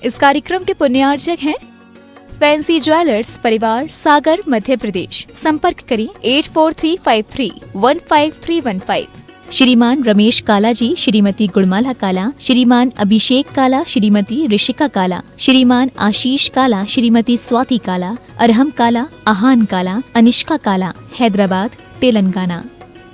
इस कार्यक्रम के पुण्यार्चक हैं फैंसी ज्वेलर्स परिवार, सागर, मध्य प्रदेश। संपर्क करें 8435315315। श्रीमान रमेश काला जी, श्रीमती गुड़माला काला, श्रीमान अभिषेक काला, श्रीमती ऋषिका काला, श्रीमान आशीष काला, श्रीमती स्वाति काला, अरहम काला, आहान काला, अनिष्का काला, हैदराबाद, तेलंगाना।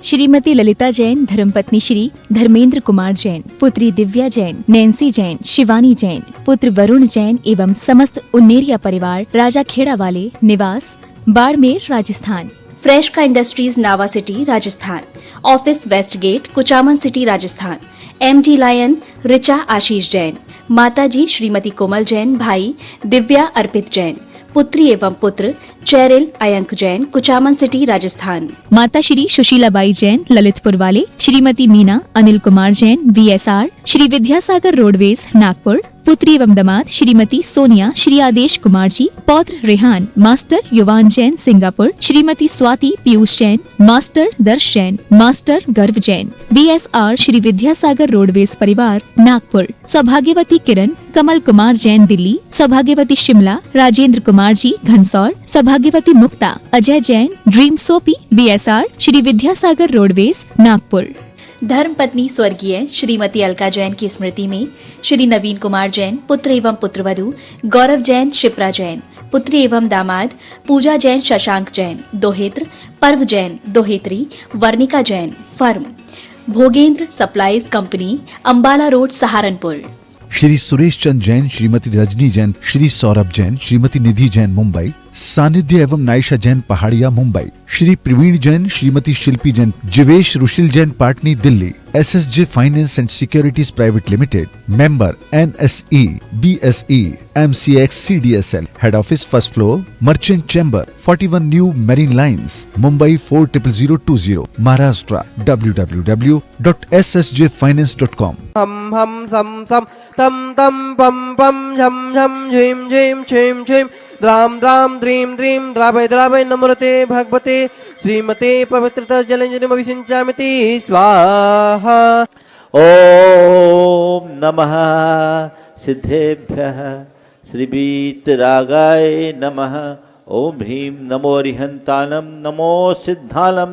श्रीमती ललिता जैन, धर्मपत्नी श्री धर्मेंद्र कुमार जैन, पुत्री दिव्या जैन, नैन्सी जैन, शिवानी जैन, पुत्र वरुण जैन एवं समस्त उन्नेरिया परिवार, राजा खेड़ा वाले, निवास बाड़मेर, राजस्थान। फ्रेश का Industries, Nawa City, Rajasthan. Office West Gate, Kuchaman City, Rajasthan. MD Lion, Richa Ashish Jain. माताजी श्रीमती कोमल जैन, भाई दिव्या अर्पित जैन, पुत्री एवं पुत्र चैरिल अयंक जैन, कुचामन सिटी, राजस्थान। माता श्री सुशीलाबाई जैन, ललितपुर वाले, श्रीमती मीना अनिल कुमार जैन, VSR, श्री विद्यासागर रोडवेज, नागपुर। पुत्री एवं दामाद श्रीमती सोनिया, श्री आदेश कुमार जी, पौत्र रेहान, मास्टर युवान जैन, सिंगापुर। श्रीमती स्वाति पीयूष जैन, मास्टर दर्श जैन, मास्टर गर्व जैन, BSR, श्री विद्यासागर रोडवेज परिवार, नागपुर। सौभाग्यवती किरण कमल कुमार जैन, दिल्ली। सौभाग्यवती शिमला राजेंद्र कुमार जी, घनसौर। सौभाग्यवती Mukta Ajay Jain, Dream Soapy, BSR, Shri Vidyasagar Roadways, Nagpur. धर्मपत्नी स्वर्गीय श्रीमती अलका जैन की स्मृति में श्री नवीन कुमार जैन, पुत्र एवं पुत्रवधू गौरव जैन, शिप्रा जैन, पुत्री एवं दामाद पूजा जैन, शशांक जैन, दोहेत्र पर्व जैन, दोहेत्री Varnika Jain, firm Bhogendra supplies company, Ambala road, Saharanpur. Shri Suresh Chand Jain, Shrimati Rajni Jain, Shri Saurabh Jain, Shrimati Nidhi Jain, Mumbai. Sanidhya एवं नायशा जैन, पहाड़िया, Mumbai. Shri Praveen Jain, Shrimati Shilpi Jain, Jeevesh Rushil Jain, Patni, Delhi. SSJ finance and securities private limited, member NSE, BSE, MCX, CDSL, head office first floor, merchant chamber, 41 new marine lines, Mumbai 400020, Maharashtra. www.ssjfinance.com। हम सम सम तम तम पम पम झम झम झीम झीम छीम छीम द्राम द्राम द्रीम द्रीम द्रावय द्रावय नमोते भगवते श्रीमते पवित्रता जलंजलिमभिषिञ्चामिति स्वाहा। ओम नमः सिद्धेभ्यः श्रीवीतरागाय नमः। ओम ह्रीं नमो रिहंतानम, नमो सिद्धानम,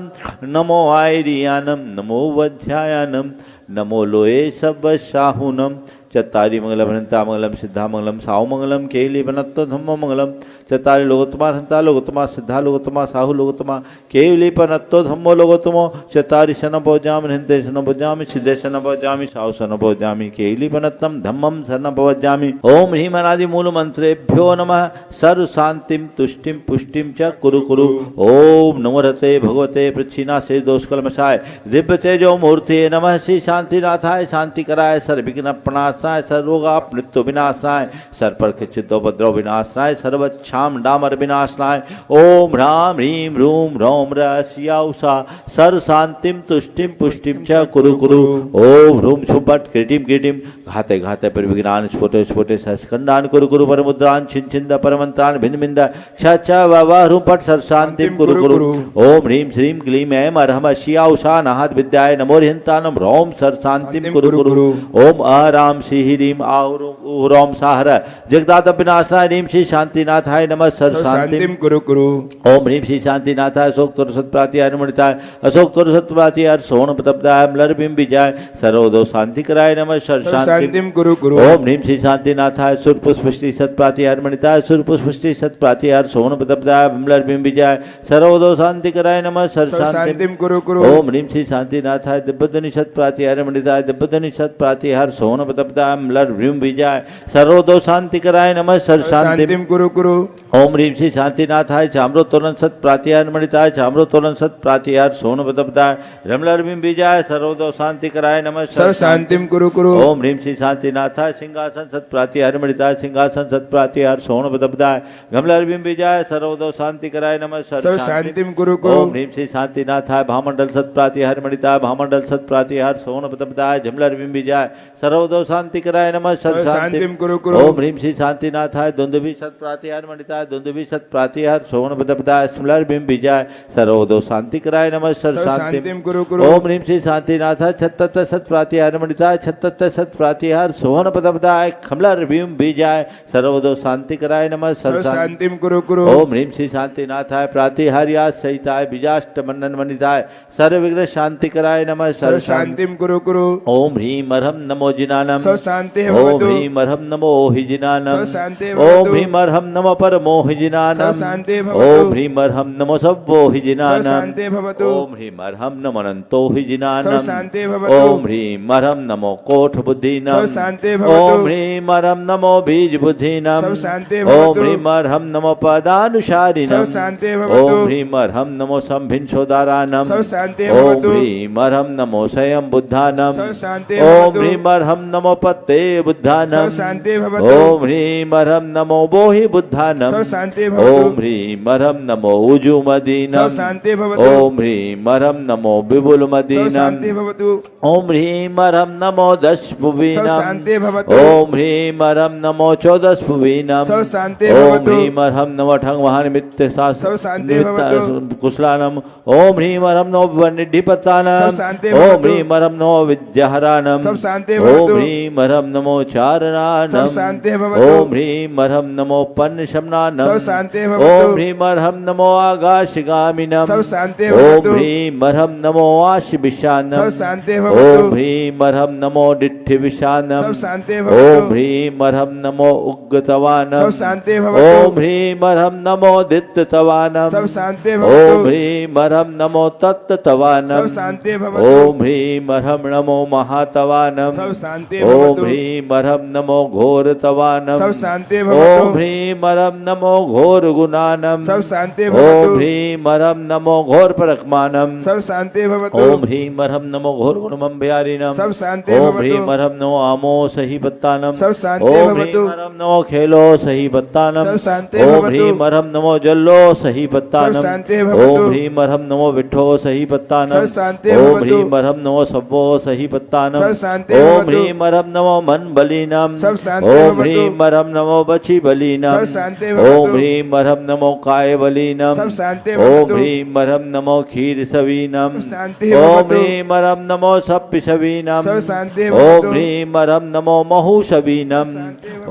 नमो आयरियानम, नमो वध्यायानम, नमो लोये सब शाहुनम। चत्तारि मंगलम हंता मंगलम सिद्धा मंगलम साहु मंगलम केली बनत्तो धम्मो मंगलम। चत्तारि लोकोत्तमा हंता लोकोत्तमा सिद्धा लोकोत्तमा साहु लोकोत्तमा केवली बनत्तो धम्मो लोकोत्तमो। चत्तारि शन भोजामि हंते शन भोजामि सिद्धे शन भोजामि साहु शन भोजामि केवली बनत्तम धम्मम शन भोजामि। ओम ह्रीं अनादि मूल मंत्रेभ्यो नमः। सर्व शांतिम तुष्टिम पुष्टिम च कुरु कुरु। ओम नमो रते भगवते प्रच्छिन्ना से दोषकलमशाय दिव्य तेजो मूर्ति नमः। श्री शांतिनाथाय शांति कराय, सर्वविघ्न प्रणाशाय, सर्वरोगा मृत्यु विनाशाय, सर्वपरचिद्दोपद्रव विनाशाय, सर्वच्छाम डामर विनाशाय। ओम ह्रां ह्रीं रूम रौम रस्याउषा सर्व शांतिम तुष्टिम पुष्टिम च कुरु कुरु। ओम ह्रूम शुभट क्रीटिम क्रीटिम घाते घाते परिविघ्नान् स्फोटे स्फोटे सहस्कंडान् कुरु कुरु परमुद्रान् छिंद परमंत्रान् भिन्न भिन्न छ छ व ह्रूम पट सर्व शांतिम कुरु कुरु। ओम ह्रीं श्रीं क्लीं ऐं अरहम श्याउषा नाहत विद्याय नमो रिहंतानम रोम सर्व शांतिम कुरु कुरु। ओम अराम श्री ह्रीं आहुरोम साहर जगदाद विनाशाय ह्रीं श्री शांतिनाथाय नमः सर्व शांतिम कुरु कुरु। ओम ह्रीं श्री शांतिनाथाय अशोक तोर सत्प्रातिहार मणिताय अशोक तोर सत्प्रातिहार सोन प्रतपदाय मलरबिंब विजय सर्वदो शांति कराय नमः सर्व शांतिम कुरु कुरु। ओम ह्रीं श्री शांतिनाथाय सुरपुष्पष्टि सत्प्रातिहार मणिताय सुरपुष्पष्टि सत्प्रातिहार सोन प्रतपदाय मलरबिंब विजय सर्वदो शांति कराय नमः सर्व शांतिम कुरु कुरु। ओम ह्रीं श्री शांतिनाथाय दिव्यध्वनि सत्प्रातिहार मणिताय दिव्यध्वनि सत्प्रातिहार सोन प्रतपदाय मलरबिंब विजय सर्वदो शांति कराय नमः सर्व शांतिम कुरु कुरु। ओम ह्रीं श्री शांतिनाथाय चाम्रोत्तोलन सत्प्रातिहार मणिताय चाम्रोत्तोलन सत्प्रातिहार सोन प्रतपदाय रमलरबिंब विजय सर्वदो शांति कराय नमः सर्व शांतिम कुरु कुरु। ओम ह्रीं श्री शांतिनाथाय सिंहासन सत्प्रातिहार मणिताय सिंहासन सत्प्रातिहार सोन प्रतपदाय गमलरबिंब विजय सर्वदो शांति कराय नमः सर्व शांतिम कुरु कुरु। ओम ह्रीं श्री शांतिनाथाय भामंडल सत्प्रातिहार मणिताय भामंडल सत्प्रातिहार सोन प्रतपदाय जमलरबिंब विजय सर्वदो शांति शांतिकराय नमः शांतिं कुरु कुरु। ओम ह्रीं श्री शांतिनाथाय दुंदुभि सत्प्रातिहार मंडिताय दुंदुभि सत्प्रातिहार सोमनपदपदाय स्मलर बिंब बीजाय सर्वदो शांतिकराय नमः शांतिं कुरु कुरु। ओम ह्रीं श्री शांतिनाथाय छत्तत सत्प्रातिहार मंडिताय छत्तत सत्प्रातिहार सोमनपदपदाय खमलर बिंब बीजाय सर्वदो शांतिकराय नमः शांतिं कुरु कुरु। ओम ह्रीं श्री शांतिनाथाय प्रातिहार्या सहिताय बीजाष्ट मन्नन मनिताय सर्वविघ्न शांतिकराय नमः शांतिं कुरु कुरु। ओम ह्रीं अर्हं नमो जिनानम शांति ओम ह्रीं अर्हं नमो हिजिनानम शांति ओम ह्रीं अर्हं नमो परमो हिजिनानम शांति ओम ह्रीं अर्हं नमो सब्बो हिजिनानम शांति भवतु। ओम ह्रीं अर्हं नमो अनंतो हिजिनानम शांति भवतु। ओम ह्रीं अर्हं नमो कोठ बुद्धिनम शांति भवतु। ओम ह्रीं अर्हं नमो बीज बुद्धिनम शांति ओम भवतु। ह्रीं अर्हं नमो पदानुसारिणम शांति भवतु। ओम ह्रीं अर्हं नमो संभिन्सोदारानम शांति ओम भवतु। ह्रीं अर्हं नमो स्वयं बुद्धानम शांति ओम भवतु। ह्रीं अर्हं नमो पत्ते बुद्धानम शांति भवतु। ओम ह्रीं अर्हं नमो बोहि बुद्धानम शांति भवतु। ओम ह्रीं अर्हं नमो उजुमदीनम शांति भवतु। ओम ह्रीं अर्हं नमो विपुलमदीनम शांति भवतु। ओम ह्रीं अर्हं नमो दशभुवीनम शांति भवतु। ओम ह्रीं अर्हं नमो चौदशभुवीनम शांति ओम भवतु। ह्रीं अर्हं नमो ठंग महानिमित्त शांति भवतु। कुशलानम ओम ह्रीं अर्हं नमो वनिधिपतानम शांति ओम भवतु। ह्रीं अर्हं नमो विद्याहरानम शांति ओम भवतु। ह्रीं अर्हं नमो चारणानम शांति भवतु। ओम ह्रीं अर्हं नमो पन्नशमनानम शांति भवतु। ओम ह्रीं अर्हं नमो आकाशगामिनम शांति ओम भवतु। ह्रीं अर्हं नमो आशिविशानम शांति ओम भवतु। ह्रीं अर्हं नमो डिठ्ठिविशानम शांति ओम भवतु। ह्रीं अर्हं नमो उग्गतवानम शांति ओम भवतु। ह्रीं अर्हं नमो दित्ततवानम शांति ओम भवतु। ह्रीं अर्हं नमो तत्ततवानम शांति भवतु। ओम ह्रीं अर्हं नमो महातवानम शांति ओम भवतु। ह्रीं अर्हं नमो घोरतवानम शांति ओम भवतु। ह्रीं अर्हं नमो घोर गुणानम शांति ओम भवतु। ह्रीं अर्हं नमो घोर परकमानम शांति भवतु। ओम ह्रीं अर्हं नमो घोर गुणमं भयारिणम सब शांति ओम भवतु। ह्रीं अर्हं नमो आमो सही पत्तानम सब शांति ओम भवतु। ह्रीं अर्हं नमो खेलो सही पत्तानम सब शांति ओम भवतु। ह्रीं अर्हं नमो जल्लो सही पत्तानम सब शांति भवतु। ओम ह्रीं अर्हं नमो विठ्ठो सही पत्तानम सब शांति ओम भवतु। ह्रीं अर्हं नमो सब्बो सही पत्तानम सब शांति ओम भवतु। ह्रीं अर्हं नमो मन बलिनम सब शांति ओम भवतु। ह्रीं अर्हं नमो बची बलिनम सब शांति भवतु। ओम ह्रीं अर्हं नमो काय बलिनम सब शांति ओम भवतु। ह्रीं अर्हं नमो खीर सवीनम शांति ओम भवतु। ह्रीं अर्हं नमो सप्पि सवीनम सब शांति ओम भवतु। ह्रीं अर्हं नमो महु सवीनम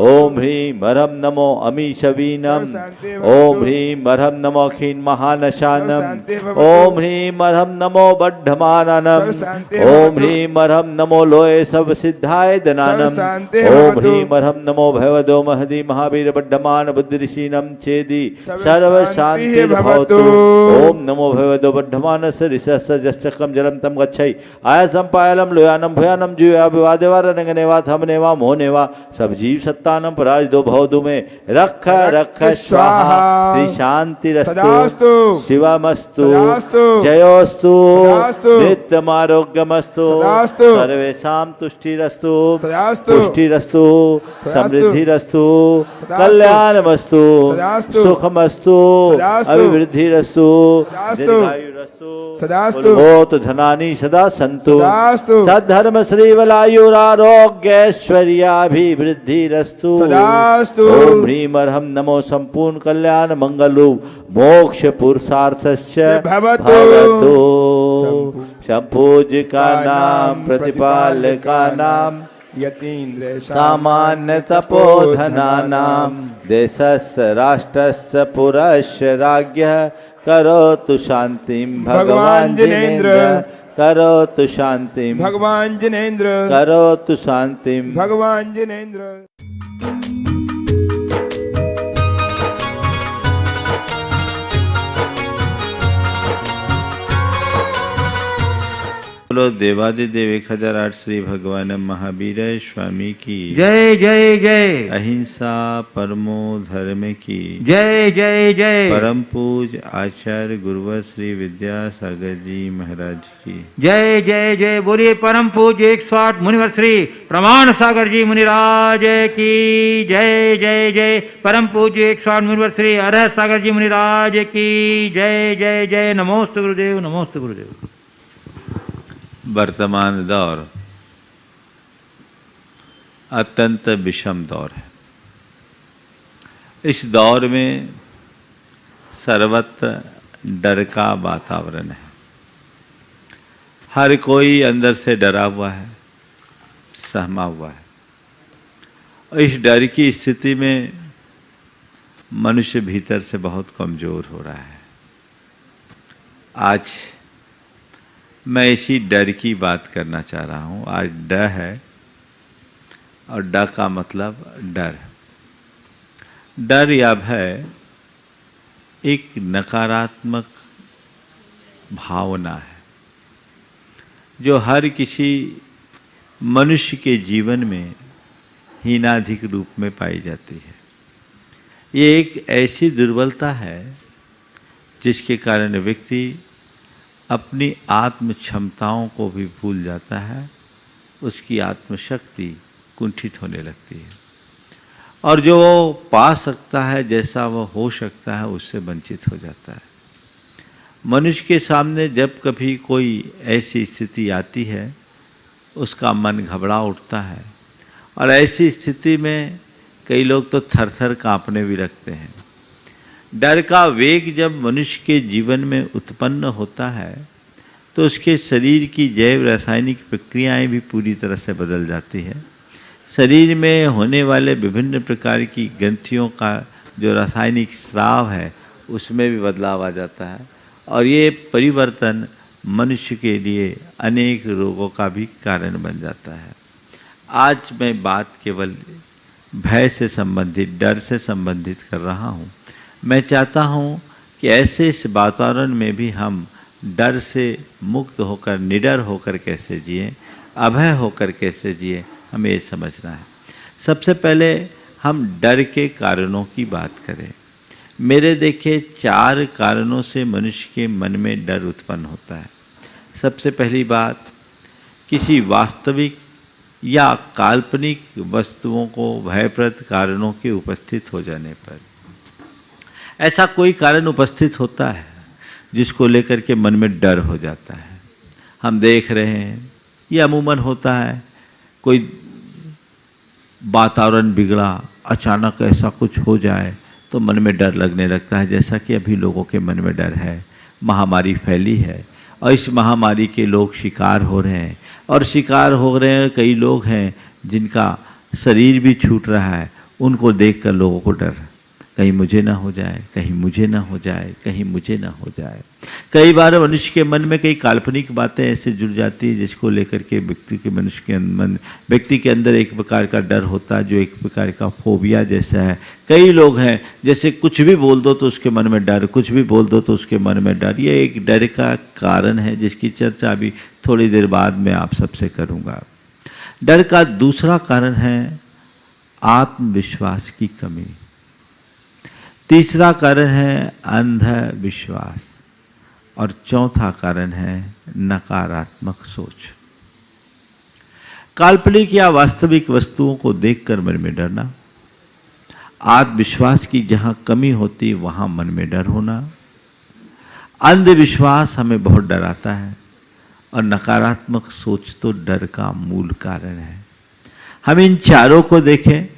ओम ह्रीं अर्हं नमो अमी सवीनम सब शांति भवतु। ओम ह्रीं अर्हं नमो खीन महानशानम शांति भवतु। ओम ह्रीं अर्हं नमो बड्ढमाननम सब शांति ओम भवतु। ह्रीं अर्हं नमो लोये सब सिद्धाय दनानम सब शांति ओम भवतु। ह्रीं अर्हं नमो भयवदो महदी महावीर बड्ढमान बुद्धिऋषीणम चेदी सब सर्व शांति शांति भवतु। ओम नमो भगवतो बद्धमानस्य ऋषस्य जश्चक्रम जलम तम गच्छै आयसम पायलम लोयानम भयानम जीवा विवादेवा रंगनेवा थमनेवा मोहनेवा सब जीव सत्तानम पराज दो भवदु में रख रख स्वाहा श्री शांति सदास्तु। शिवमस्तु सदास्तु। जयोस्तु सदास्तु। नित्यमारोग्यमस्तु सदास्तु। सर्वेषां तुष्टिरस्तु सदास्तु। पुष्टिरस्तु सदास्तु। समृद्धिरस्तु सदास्तु। कल्याणमस्तु सदास्तु। सुखमस्तु सदास्तु। अभिवृद्धिरस्तु सदास्तु। दीर्घायुरस्तु सदास्तु। भूत धनानि सदा सन्तु सदास्तु। सद्धर्म श्रीवलायुरारोग्यैश्वर्याभिवृद्धिरस्तु सदास्तु। ओम ह्रीं अर्हं नमो संपूर्ण कल्याण मंगल रूप मोक्ष पुरुषार्थस्य भवतु। शंपूज का नाम प्रतिपाल का नाम यतीन्द्र सामान्य तपोधनानां देशस्य राष्ट्रस्य पुरस्य राज्ञः करोतु शान्तिं भगवान् जिनेन्द्र। करोतु शान्तिं भगवान जिनेन्द्र। करोतु शान्तिं भगवान जिनेन्द्र। बोलो देवादिदेव 1008 श्री भगवान महावीर स्वामी की जय जय जय अहिंसा परमो धर्म की जय जय जय परम पूज आचार्य गुरुवर श्री विद्यासागर जी महाराज की जय जय जय बोलिए परम पूज्य 108 मुनिवर श्री प्रमाण सागर जी मुनिराज की जय जय जय परम पूज्य 108 मुनिवर श्री अरह सागर जी मुनिराज की जय जय जय नमोस्तु गुरुदेव नमोस्तु गुरुदेव। वर्तमान दौर अत्यंत विषम दौर है। इस दौर में सर्वत्र डर का वातावरण है। हर कोई अंदर से डरा हुआ है, सहमा हुआ है। और इस डर की स्थिति में मनुष्य भीतर से बहुत कमजोर हो रहा है। आज मैं इसी डर की बात करना चाह रहा हूँ। आज डर है और डर का मतलब डर। डर या भय एक नकारात्मक भावना है जो हर किसी मनुष्य के जीवन में हीनाधिक रूप में पाई जाती है। ये एक ऐसी दुर्बलता है जिसके कारण व्यक्ति अपनी आत्म क्षमताओं को भी भूल जाता है, उसकी आत्मशक्ति कुंठित होने लगती है और जो वो पा सकता है, जैसा वो हो सकता है, उससे वंचित हो जाता है। मनुष्य के सामने जब कभी कोई ऐसी स्थिति आती है, उसका मन घबरा उठता है और ऐसी स्थिति में कई लोग तो थर थर काँपने भी लगते हैं। डर का वेग जब मनुष्य के जीवन में उत्पन्न होता है तो उसके शरीर की जैव रासायनिक प्रक्रियाएं भी पूरी तरह से बदल जाती है। शरीर में होने वाले विभिन्न प्रकार की ग्रंथियों का जो रासायनिक स्राव है उसमें भी बदलाव आ जाता है और ये परिवर्तन मनुष्य के लिए अनेक रोगों का भी कारण बन जाता है। आज मैं बात केवल भय से संबंधित, डर से संबंधित कर रहा हूँ। मैं चाहता हूँ कि ऐसे इस वातावरण में भी हम डर से मुक्त होकर, निडर होकर कैसे जिएं, अभय होकर कैसे जिएं, हमें ये समझना है। सबसे पहले हम डर के कारणों की बात करें। मेरे देखिए 4 कारणों से मनुष्य के मन में डर उत्पन्न होता है। सबसे पहली बात, किसी वास्तविक या काल्पनिक वस्तुओं को भयप्रद कारणों के उपस्थित हो जाने पर। ऐसा कोई कारण उपस्थित होता है जिसको लेकर के मन में डर हो जाता है। हम देख रहे हैं ये अमूमन होता है, कोई वातावरण बिगड़ा, अचानक ऐसा कुछ हो जाए तो मन में डर लगने लगता है, जैसा कि अभी लोगों के मन में डर है। महामारी फैली है और इस महामारी के लोग शिकार हो रहे हैं और शिकार हो रहे हैं कई लोग हैं जिनका शरीर भी छूट रहा है। उनको देखकर लोगों को डर, कहीं मुझे ना हो जाए, कहीं मुझे ना हो जाए, कहीं मुझे ना हो जाए। कई बार मनुष्य के मन में कई काल्पनिक बातें ऐसे जुड़ जाती है जिसको लेकर के व्यक्ति के अंदर एक प्रकार का डर होता है, जो एक प्रकार का फोबिया जैसा है। कई लोग हैं जैसे कुछ भी बोल दो तो उसके मन में डर, कुछ भी बोल दो तो उसके मन में डर। ये एक डर का कारण है जिसकी चर्चा अभी थोड़ी देर बाद मैं आप सबसे करूँगा। डर का दूसरा कारण है आत्मविश्वास की कमी। तीसरा कारण है अंधविश्वास और चौथा कारण है नकारात्मक सोच। काल्पनिक या वास्तविक वस्तुओं को देखकर मन में डरना, आत्मविश्वास की जहां कमी होती वहां मन में डर होना, अंधविश्वास हमें बहुत डराता है और नकारात्मक सोच तो डर का मूल कारण है। हम इन चारों को देखें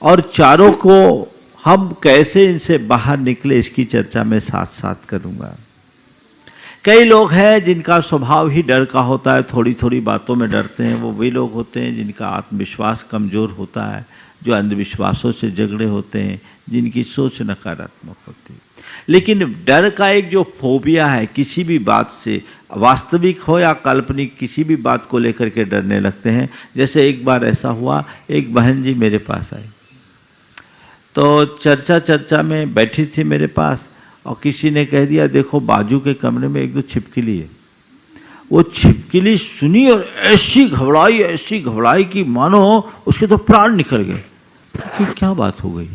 और चारों को हम कैसे इनसे बाहर निकले इसकी चर्चा मैं साथ साथ करूंगा। कई लोग हैं जिनका स्वभाव ही डर का होता है, थोड़ी थोड़ी बातों में डरते हैं। वो वे लोग होते हैं जिनका आत्मविश्वास कमज़ोर होता है, जो अंधविश्वासों से झगड़े होते हैं, जिनकी सोच नकारात्मक होती है। लेकिन डर का एक जो फोबिया है, किसी भी बात से, वास्तविक हो या काल्पनिक, किसी भी बात को लेकर के डरने लगते हैं। जैसे एक बार ऐसा हुआ, एक बहन जी मेरे पास आई तो चर्चा में बैठी थी मेरे पास और किसी ने कह दिया देखो बाजू के कमरे में एक दो छिपकली है। वो छिपकली सुनी और ऐसी घबराई कि मानो उसके तो प्राण निकल गए। फिर क्या बात हो गई,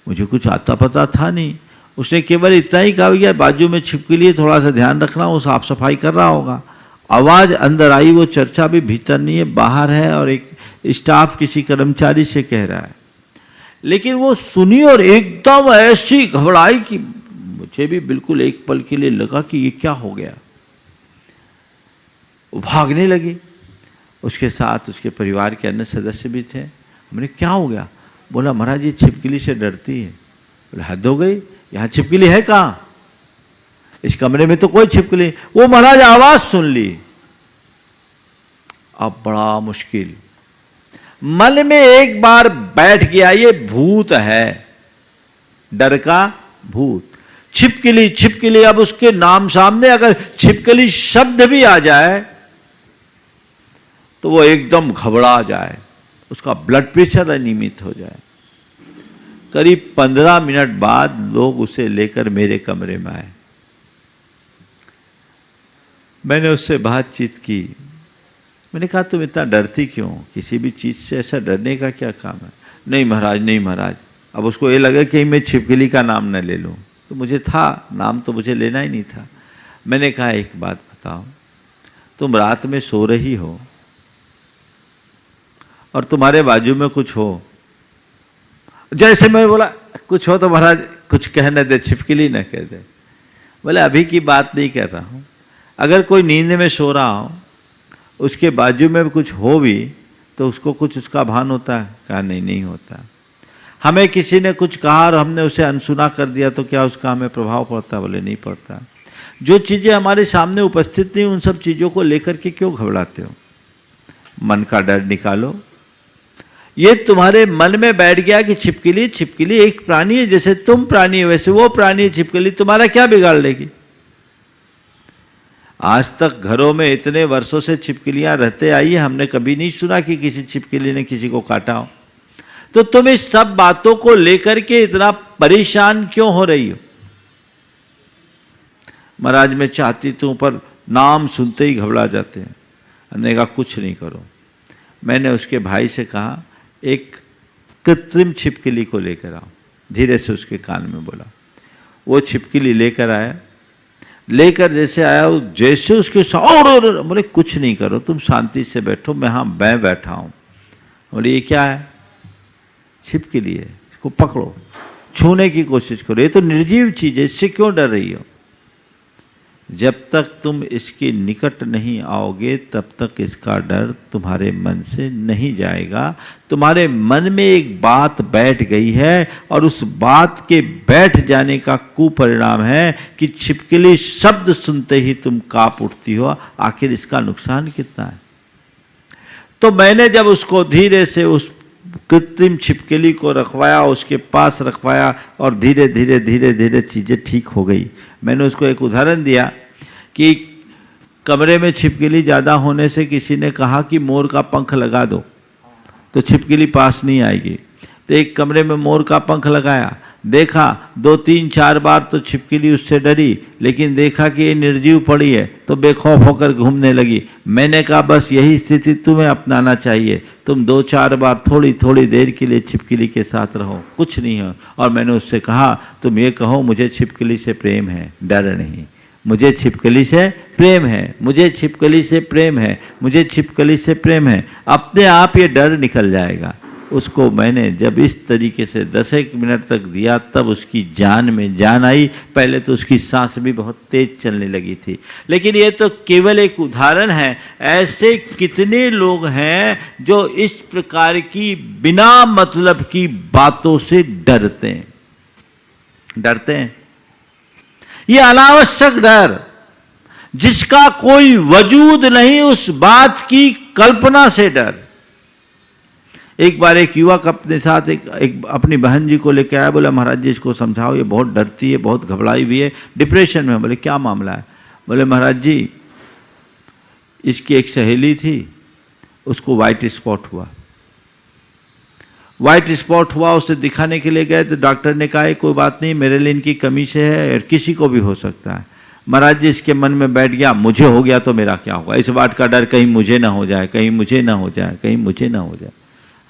मुझे कुछ आता पता था नहीं। उसने केवल इतना ही कहा कि बाजू में छिपकली है, थोड़ा सा ध्यान रखना, वो साफ सफाई कर रहा होगा। आवाज़ अंदर आई, वो चर्चा भी भीतर नहीं है, बाहर है और एक स्टाफ किसी कर्मचारी से कह रहा है। लेकिन वो सुनी और एकदम ऐसी घबराई कि मुझे भी बिल्कुल एक पल के लिए लगा कि ये क्या हो गया। वो भागने लगी उसके साथ उसके परिवार के अन्य सदस्य भी थे। हमने क्या हो गया? बोला महाराज ये छिपकली से डरती है। बोले हद हो गई, यहाँ छिपकली है कहाँ? इस कमरे में तो कोई छिपकली। वो महाराज आवाज सुन ली। अब बड़ा मुश्किल, मन में एक बार बैठ गया ये भूत है, डर का भूत। छिपकली छिपकली, अब उसके नाम सामने अगर छिपकली शब्द भी आ जाए तो वो एकदम घबरा जाए, उसका ब्लड प्रेशर अनियमित हो जाए। करीब 15 मिनट बाद लोग उसे लेकर मेरे कमरे में आए। मैंने उससे बातचीत की। मैंने कहा तुम इतना डरती क्यों? किसी भी चीज से ऐसा डरने का क्या काम है? नहीं महाराज, नहीं महाराज। अब उसको ये लगा कि मैं छिपकली का नाम न ले लूं, तो मुझे था, नाम तो मुझे लेना ही नहीं था। मैंने कहा एक बात बताओ, तुम रात में सो रही हो और तुम्हारे बाजू में कुछ हो, जैसे मैं बोला कुछ हो तो महाराज कुछ कहने दे, छिपकली न कह दे। बोले अभी की बात नहीं कर रहा हूं, अगर कोई नींद में सो रहा हो उसके बाजू में कुछ हो भी तो उसको कुछ उसका भान होता है? कहा नहीं, नहीं होता। हमें किसी ने कुछ कहा और हमने उसे अनसुना कर दिया तो क्या उसका हमें प्रभाव पड़ता? बोले नहीं पड़ता। जो चीजें हमारे सामने उपस्थित नहीं उन सब चीजों को लेकर के क्यों घबराते हो? मन का डर निकालो। ये तुम्हारे मन में बैठ गया कि छिपकली छिपकली एक प्राणी है, जैसे तुम प्राणी है वैसे वो प्राणी है छिपकली, तुम्हारा क्या बिगाड़ लेगी? आज तक घरों में इतने वर्षों से छिपकलियां रहते आई है, हमने कभी नहीं सुना कि किसी छिपकली ने किसी को काटा हो। तो तुम इस सब बातों को लेकर के इतना परेशान क्यों हो रही हो? महाराज मैं चाहती तुम पर नाम सुनते ही घबरा जाते हैं। हमने कहा कुछ नहीं करो। मैंने उसके भाई से कहा एक कृत्रिम छिपकली को लेकर आओ। धीरे से उसके कान में बोला। वो छिपकली लेकर आया। लेकर जैसे आया जैसे उसके साथ बोले कुछ नहीं करो, तुम शांति से बैठो, मैं बैठा हूं। बोले ये क्या है? छिपकली है, इसको पकड़ो, छूने की कोशिश करो, ये तो निर्जीव चीज है, इससे क्यों डर रही हो? जब तक तुम इसके निकट नहीं आओगे तब तक इसका डर तुम्हारे मन से नहीं जाएगा। तुम्हारे मन में एक बात बैठ गई है और उस बात के बैठ जाने का कुपरिणाम है कि छिपकली शब्द सुनते ही तुम कांप उठती हो। आखिर इसका नुकसान कितना है? तो मैंने जब उसको धीरे से उस कृत्रिम छिपकली को रखवाया, उसके पास रखवाया और धीरे धीरे धीरे धीरे चीजें ठीक हो गई। मैंने उसको एक उदाहरण दिया कि कमरे में छिपकली ज़्यादा होने से किसी ने कहा कि मोर का पंख लगा दो तो छिपकली पास नहीं आएगी। तो एक कमरे में मोर का पंख लगाया, देखा 2 3 4 बार तो छिपकली उससे डरी, लेकिन देखा कि ये निर्जीव पड़ी है तो बेखौफ होकर घूमने लगी। मैंने कहा बस यही स्थिति तुम्हें अपनाना चाहिए, तुम 2 4 बार थोड़ी थोड़ी देर के लिए छिपकली के साथ रहो, कुछ नहीं हो। और मैंने उससे कहा तुम ये कहो मुझे छिपकली से प्रेम है, डर नहीं, मुझे छिपकली से प्रेम है, मुझे छिपकली से प्रेम है, मुझे छिपकली से प्रेम है। अपने आप ये डर निकल जाएगा। उसको मैंने जब इस तरीके से 10 मिनट तक दिया तब उसकी जान में जान आई। पहले तो उसकी सांस भी बहुत तेज चलने लगी थी। लेकिन ये तो केवल एक उदाहरण है। ऐसे कितने लोग हैं जो इस प्रकार की बिना मतलब की बातों से डरते हैं। ये अनावश्यक डर जिसका कोई वजूद नहीं, उस बात की कल्पना से डर। एक बार एक युवक अपने साथ एक अपनी बहन जी को लेकर आया। बोला महाराज जी इसको समझाओ, ये बहुत डरती है, बहुत घबराई हुई है, डिप्रेशन में। बोले क्या मामला है? बोले महाराज जी इसकी एक सहेली थी, उसको वाइट स्पॉट हुआ, उसे दिखाने के लिए गए तो डॉक्टर ने कहा कोई बात नहीं, मेरेलिन की कमी से है और किसी को भी हो सकता है। महाराज जी इसके मन में बैठ गया मुझे हो गया तो मेरा क्या होगा, इस बात का डर कहीं मुझे ना हो जाए, कहीं मुझे ना हो जाए।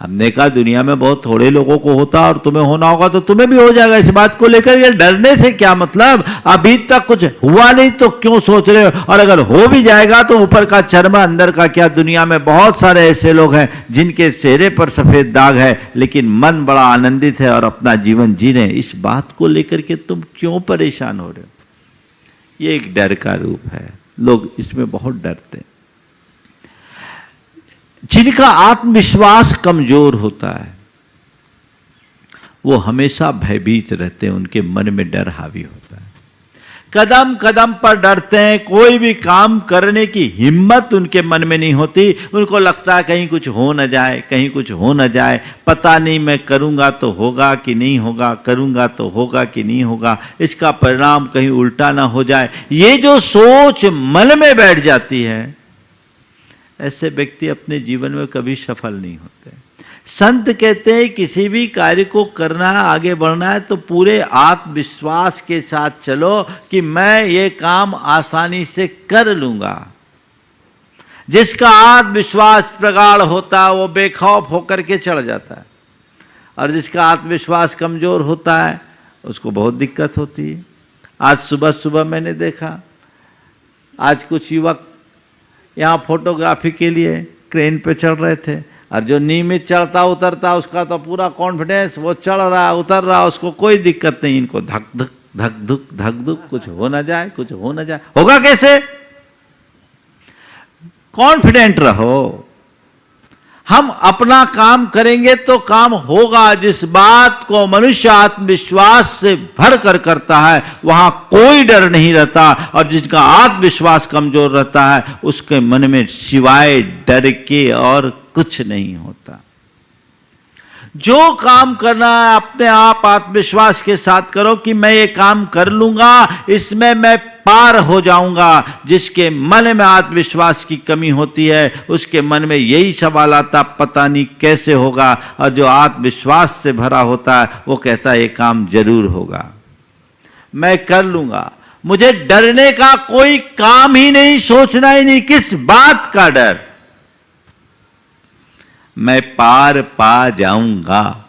हमने कहा दुनिया में बहुत थोड़े लोगों को होता और तुम्हें होना होगा तो तुम्हें भी हो जाएगा। इस बात को लेकर ये डरने से क्या मतलब? अभी तक कुछ हुआ नहीं तो क्यों सोच रहे हो? और अगर हो भी जाएगा तो ऊपर का चर्म अंदर का क्या? दुनिया में बहुत सारे ऐसे लोग हैं जिनके चेहरे पर सफेद दाग है लेकिन मन बड़ा आनंदित है और अपना जीवन जी रहे हैं। इस बात को लेकर के तुम क्यों परेशान हो रहे हो? ये एक डर का रूप है। लोग इसमें बहुत डरते हैं। जिनका आत्मविश्वास कमजोर होता है वो हमेशा भयभीत रहते हैं, उनके मन में डर हावी होता है, कदम कदम पर डरते हैं, कोई भी काम करने की हिम्मत उनके मन में नहीं होती। उनको लगता है कहीं कुछ हो न जाए, कहीं कुछ हो न जाए, पता नहीं मैं करूंगा तो होगा कि नहीं होगा, करूंगा तो होगा कि नहीं होगा, इसका परिणाम कहीं उल्टा ना हो जाए। ये जो सोच मन में बैठ जाती है, ऐसे व्यक्ति अपने जीवन में कभी सफल नहीं होते। संत कहते हैं किसी भी कार्य को करना है, आगे बढ़ना है तो पूरे आत्मविश्वास के साथ चलो कि मैं ये काम आसानी से कर लूंगा। जिसका आत्मविश्वास प्रगाढ़ होता है वो बेखौफ होकर के चढ़ जाता है, और जिसका आत्मविश्वास कमजोर होता है उसको बहुत दिक्कत होती है। आज सुबह सुबह मैंने देखा, आज कुछ युवक यहाँ फोटोग्राफी के लिए क्रेन पे चढ़ रहे थे, और जो नियमित चढ़ता उतरता उसका तो पूरा कॉन्फिडेंस, वो चढ़ रहा उतर रहा, उसको कोई दिक्कत नहीं। इनको धक धक धक धुक धक धुक, कुछ हो ना जाए, कुछ हो ना जाए। होगा कैसे? कॉन्फिडेंट रहो, हम अपना काम करेंगे तो काम होगा। जिस बात को मनुष्य आत्मविश्वास से भर कर करता है वहां कोई डर नहीं रहता, और जिसका आत्मविश्वास कमजोर रहता है उसके मन में सिवाय डर के और कुछ नहीं होता। जो काम करना है अपने आप आत्मविश्वास के साथ करो कि मैं ये काम कर लूंगा, इसमें मैं पार हो जाऊंगा। जिसके मन में आत्मविश्वास की कमी होती है उसके मन में यही सवाल आता, पता नहीं कैसे होगा। और जो आत्मविश्वास से भरा होता है वो कहता है ये काम जरूर होगा, मैं कर लूंगा। मुझे डरने का कोई काम ही नहीं, सोचना ही नहीं, किस बात का डर, मैं पार पा जाऊंगा।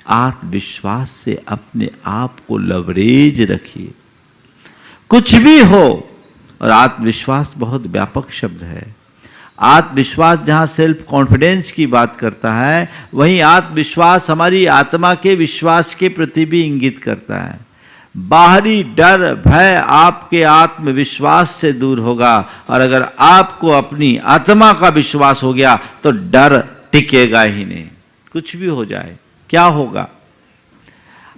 आत्मविश्वास से अपने आप को लवरेज रखिए, कुछ भी हो। और आत्मविश्वास बहुत व्यापक शब्द है। आत्मविश्वास जहां सेल्फ कॉन्फिडेंस की बात करता है, वहीं आत्मविश्वास हमारी आत्मा के विश्वास के प्रति भी इंगित करता है। बाहरी डर भय आपके आत्मविश्वास से दूर होगा, और अगर आपको अपनी आत्मा का विश्वास हो गया तो डर टिकेगा ही नहीं। कुछ भी हो जाए, क्या होगा,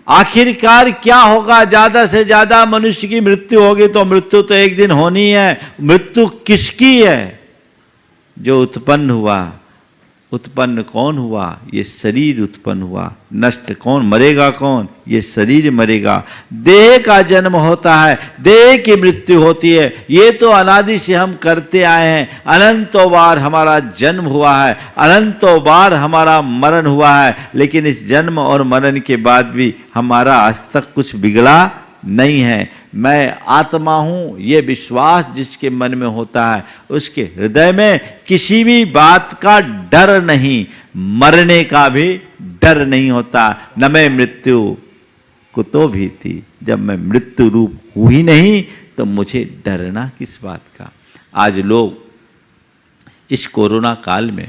आखिरकार क्या होगा? ज्यादा से ज्यादा मनुष्य की मृत्यु होगी, तो मृत्यु तो एक दिन होनी है। मृत्यु किसकी है? जो उत्पन्न हुआ। उत्पन्न कौन हुआ? ये शरीर उत्पन्न हुआ। नष्ट कौन? मरेगा कौन? ये शरीर मरेगा। देह का जन्म होता है, देह की मृत्यु होती है। ये तो अनादि से हम करते आए हैं। अनंतों बार हमारा जन्म हुआ है, अनंतों बार हमारा मरण हुआ है, लेकिन इस जन्म और मरण के बाद भी हमारा आज तक कुछ बिगड़ा नहीं है। मैं आत्मा हूं, ये विश्वास जिसके मन में होता है उसके हृदय में किसी भी बात का डर नहीं, मरने का भी डर नहीं होता। न मैं मृत्यु कुतो भी थी, जब मैं मृत्यु रूप हुई नहीं तो मुझे डरना किस बात का। आज लोग इस कोरोना काल में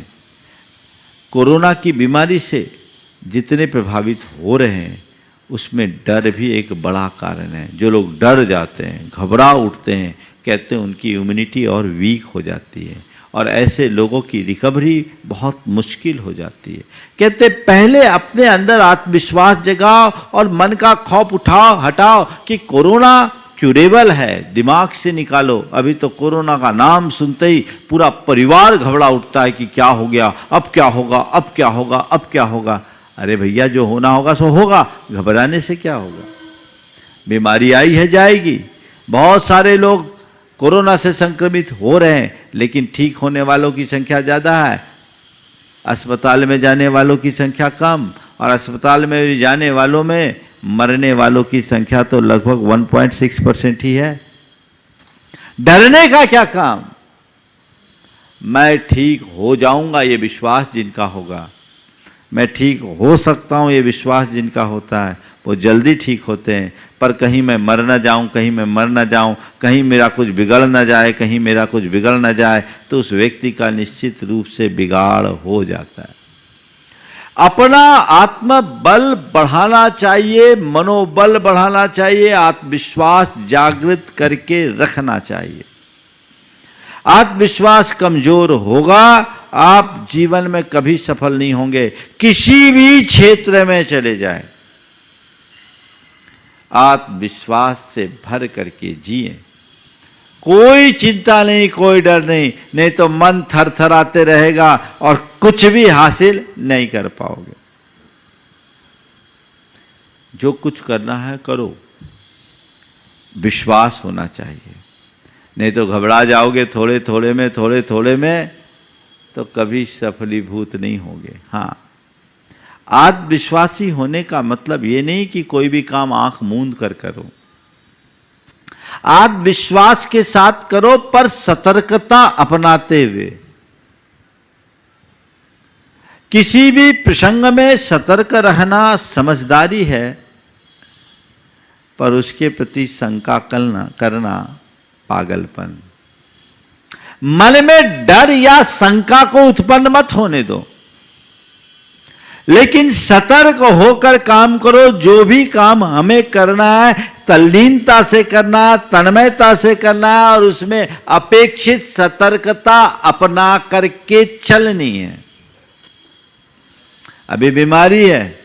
कोरोना की बीमारी से जितने प्रभावित हो रहे हैं उसमें डर भी एक बड़ा कारण है। जो लोग डर जाते हैं, घबरा उठते हैं, कहते हैं उनकी इम्यूनिटी और वीक हो जाती है, और ऐसे लोगों की रिकवरी बहुत मुश्किल हो जाती है। कहते पहले अपने अंदर आत्मविश्वास जगाओ और मन का खौफ उठाओ, हटाओ कि कोरोना क्यूरेबल है, दिमाग से निकालो। अभी तो कोरोना का नाम सुनते ही पूरा परिवार घबरा उठता है कि क्या हो गया, अब क्या होगा, अब क्या होगा, अब क्या होगा। अरे भैया, जो होना होगा सो होगा, घबराने से क्या होगा? बीमारी आई है, जाएगी। बहुत सारे लोग कोरोना से संक्रमित हो रहे हैं, लेकिन ठीक होने वालों की संख्या ज़्यादा है, अस्पताल में जाने वालों की संख्या कम, और अस्पताल में जाने वालों में मरने वालों की संख्या तो लगभग 1.6% ही है। डरने का क्या काम? मैं ठीक हो जाऊंगा, ये विश्वास जिनका होगा, मैं ठीक हो सकता हूँ, ये विश्वास जिनका होता है, वो जल्दी ठीक होते हैं। पर कहीं मैं मर ना जाऊं, कहीं मैं मर ना जाऊं, कहीं मेरा कुछ बिगड़ ना जाए, कहीं मेरा कुछ बिगड़ ना जाए, तो उस व्यक्ति का निश्चित रूप से बिगाड़ हो जाता है। अपना आत्मबल बढ़ाना चाहिए, मनोबल बढ़ाना चाहिए, आत्मविश्वास जागृत करके रखना चाहिए। आत्मविश्वास कमजोर होगा आप जीवन में कभी सफल नहीं होंगे। किसी भी क्षेत्र में चले जाए, आत्मविश्वास से भर करके जिए। कोई चिंता नहीं, कोई डर नहीं, नहीं तो मन थरथराते रहेगा और कुछ भी हासिल नहीं कर पाओगे। जो कुछ करना है करो, विश्वास होना चाहिए, नहीं तो घबरा जाओगे थोड़े थोड़े में तो कभी सफलीभूत नहीं होगे। हाँ, आत्मविश्वासी होने का मतलब ये नहीं कि कोई भी काम आंख मूंद कर करो। आत्मविश्वास के साथ करो, पर सतर्कता अपनाते हुए। किसी भी प्रसंग में सतर्क रहना समझदारी है, पर उसके प्रति शंका करना पागलपन। मन में डर या शंका को उत्पन्न मत होने दो, लेकिन सतर्क होकर काम करो। जो भी काम हमें करना है तल्लीनता से करना, तन्मयता से करना है, और उसमें अपेक्षित सतर्कता अपना करके चलनी है। अभी बीमारी है,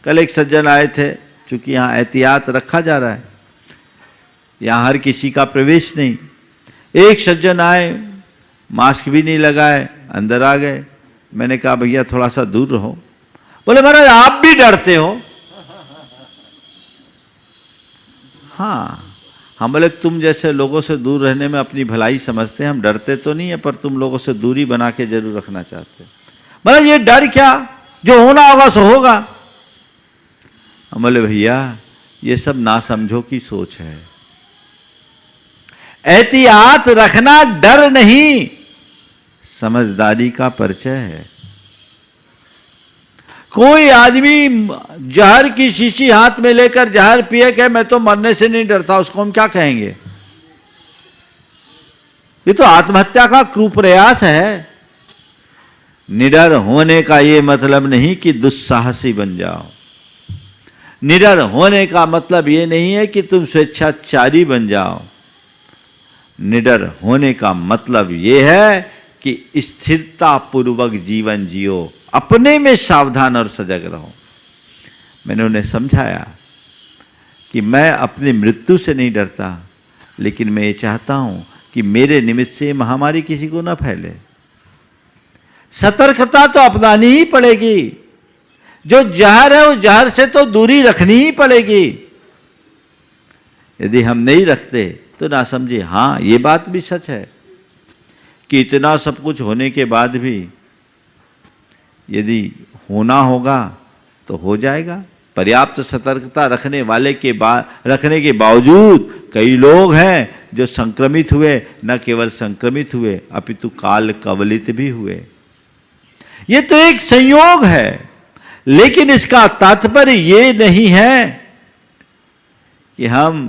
कल एक सज्जन आए थे, चूंकि यहां एहतियात रखा जा रहा है, यहां हर किसी का प्रवेश नहीं। एक सज्जन आए, मास्क भी नहीं लगाए, अंदर आ गए। मैंने कहा भैया थोड़ा सा दूर रहो। बोले महाराज आप भी डरते हो? हाँ, हम बोले तुम जैसे लोगों से दूर रहने में अपनी भलाई समझते हैं, हम डरते तो नहीं है, पर तुम लोगों से दूरी बना के जरूर रखना चाहते हैं। महाराज ये डर क्या, जो होना होगा सो होगा। हम बोले भैया ये सब ना समझो की सोच है। एहतियात रखना डर नहीं, समझदारी का परिचय है। कोई आदमी जहर की शीशी हाथ में लेकर जहर पिए के मैं तो मरने से नहीं डरता, उसको हम क्या कहेंगे? ये तो आत्महत्या का क्रूर प्रयास है। निडर होने का ये मतलब नहीं कि दुस्साहसी बन जाओ। निडर होने का मतलब ये नहीं है कि तुम स्वेच्छाचारी बन जाओ। निडर होने का मतलब ये है कि स्थिरता पूर्वक जीवन जियो, अपने में सावधान और सजग रहो। मैंने उन्हें समझाया कि मैं अपनी मृत्यु से नहीं डरता, लेकिन मैं ये चाहता हूं कि मेरे निमित्त से महामारी किसी को न फैले। सतर्कता तो अपनानी ही पड़ेगी। जो जहर है उस जहर से तो दूरी रखनी ही पड़ेगी। यदि हम नहीं रखते तो ना समझे। हाँ, ये बात भी सच है कि इतना सब कुछ होने के बाद भी यदि होना होगा तो हो जाएगा। पर्याप्त सतर्कता रखने के बावजूद कई लोग हैं जो संक्रमित हुए, न केवल संक्रमित हुए अपितु काल कवलित भी हुए। ये तो एक संयोग है, लेकिन इसका तात्पर्य ये नहीं है कि हम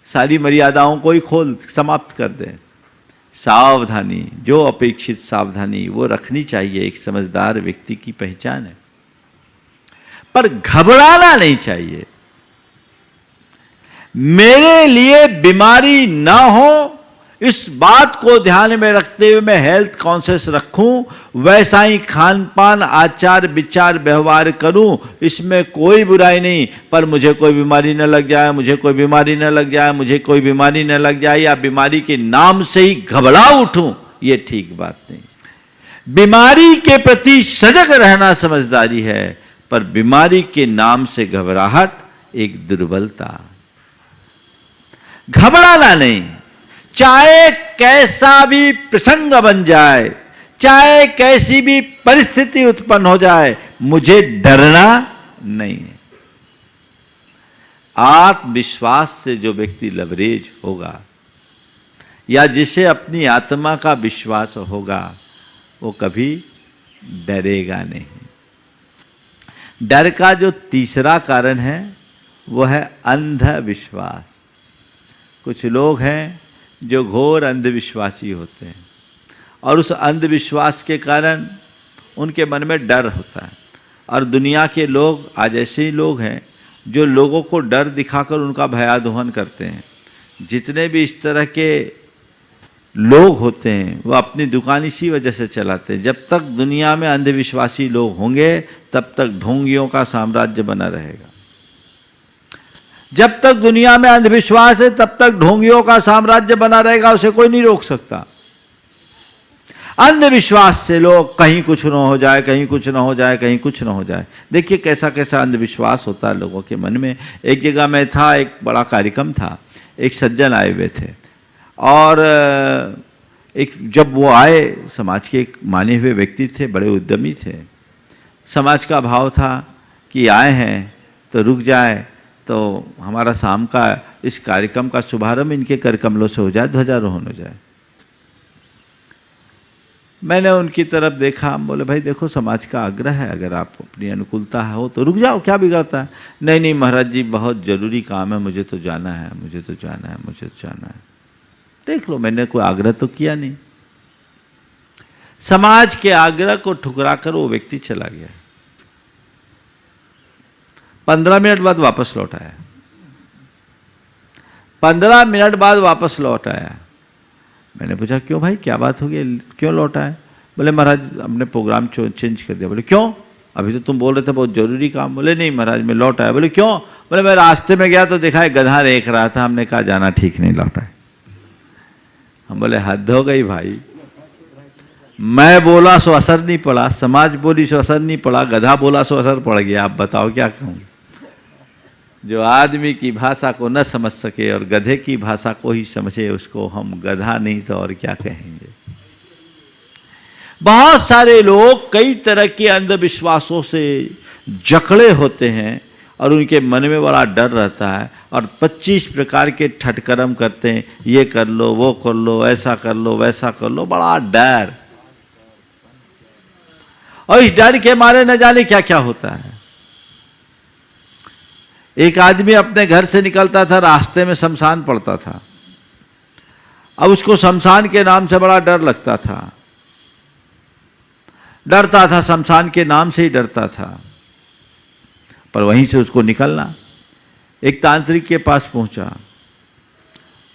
सारी मर्यादाओं को ही समाप्त कर दें। सावधानी, जो अपेक्षित सावधानी वो रखनी चाहिए, एक समझदार व्यक्ति की पहचान है। पर घबराना नहीं चाहिए। मेरे लिए बीमारी ना हो इस बात को ध्यान में रखते हुए मैं हेल्थ कॉन्शियस रखूं, वैसा ही खान पान, आचार विचार व्यवहार करूं, इसमें कोई बुराई नहीं। पर मुझे कोई बीमारी न लग जाए, मुझे कोई बीमारी न लग जाए, मुझे कोई बीमारी न लग जाए, या बीमारी के नाम से ही घबरा उठूं, ये ठीक बात नहीं। बीमारी के प्रति सजग रहना समझदारी है, पर बीमारी के नाम से घबराहट एक दुर्बलता। घबराना नहीं। चाहे कैसा भी प्रसंग बन जाए, चाहे कैसी भी परिस्थिति उत्पन्न हो जाए, मुझे डरना नहीं है। आत्मविश्वास से जो व्यक्ति लबरेज होगा या जिसे अपनी आत्मा का विश्वास होगा, वो कभी डरेगा नहीं। डर का जो तीसरा कारण है वो है अंधविश्वास। कुछ लोग हैं जो घोर अंधविश्वासी होते हैं, और उस अंधविश्वास के कारण उनके मन में डर होता है। और दुनिया के लोग आज ऐसे ही लोग हैं जो लोगों को डर दिखाकर उनका भयादोहन करते हैं। जितने भी इस तरह के लोग होते हैं वो अपनी दुकान इसी वजह से चलाते हैं। जब तक दुनिया में अंधविश्वासी लोग होंगे तब तक ढोंगियों का साम्राज्य बना रहेगा। जब तक दुनिया में अंधविश्वास है तब तक ढोंगियों का साम्राज्य बना रहेगा, उसे कोई नहीं रोक सकता। अंधविश्वास से लोग कहीं कुछ न हो जाए, कहीं कुछ न हो जाए, कहीं कुछ न हो जाए। देखिए कैसा कैसा अंधविश्वास होता है लोगों के मन में। एक जगह मैं था, एक बड़ा कार्यक्रम था, एक सज्जन आए हुए थे और एक जब वो आए, समाज के एक माने हुए व्यक्ति थे, बड़े उद्यमी थे। समाज का भाव था कि आए हैं तो रुक जाए, तो हमारा शाम का इस कार्यक्रम का शुभारंभ इनके कर कमलों से हो जाए, ध्वजारोहण हो जाए। मैंने उनकी तरफ देखा, हम बोले भाई देखो समाज का आग्रह है, अगर आप अपनी अनुकूलता हो तो रुक जाओ, क्या बिगड़ता है। नहीं नहीं महाराज जी बहुत ज़रूरी काम है, मुझे तो जाना है, मुझे तो जाना है, मुझे तो जाना है। देख लो, मैंने कोई आग्रह तो किया नहीं। समाज के आग्रह को ठुकरा कर वो व्यक्ति चला गया। 15 मिनट बाद वापस लौट आया। 15 मिनट बाद वापस लौट आया। मैंने पूछा क्यों भाई, क्या बात हो गई, क्यों लौट आए। बोले महाराज हमने प्रोग्राम चेंज कर दिया। बोले क्यों, अभी तो तुम बोल रहे थे बहुत जरूरी काम। बोले नहीं महाराज मैं लौट आया। बोले क्यों। बोले मैं रास्ते में गया तो देखा है गधा रेख रहा था, हमने कहा जाना ठीक नहीं, लौट आए। हम बोले हद हो गई भाई, मैं बोला सो असर नहीं पड़ा, समाज बोली सो असर नहीं पड़ा, गधा बोला सो असर पड़ गया। आप बताओ क्या कहूँ। जो आदमी की भाषा को न समझ सके और गधे की भाषा को ही समझे, उसको हम गधा नहीं तो और क्या कहेंगे। बहुत सारे लोग कई तरह के अंधविश्वासों से जकड़े होते हैं और उनके मन में बड़ा डर रहता है और 25 प्रकार के ठटकर्म करते हैं, ये कर लो, वो कर लो, ऐसा कर लो, वैसा कर लो, बड़ा डर। और इस डर के मारे न जाने क्या क्या होता है। एक आदमी अपने घर से निकलता था, रास्ते में शमशान पड़ता था। अब उसको शमशान के नाम से बड़ा डर लगता था, डरता था, शमशान के नाम से ही डरता था। पर वहीं से उसको निकलना। एक तांत्रिक के पास पहुंचा,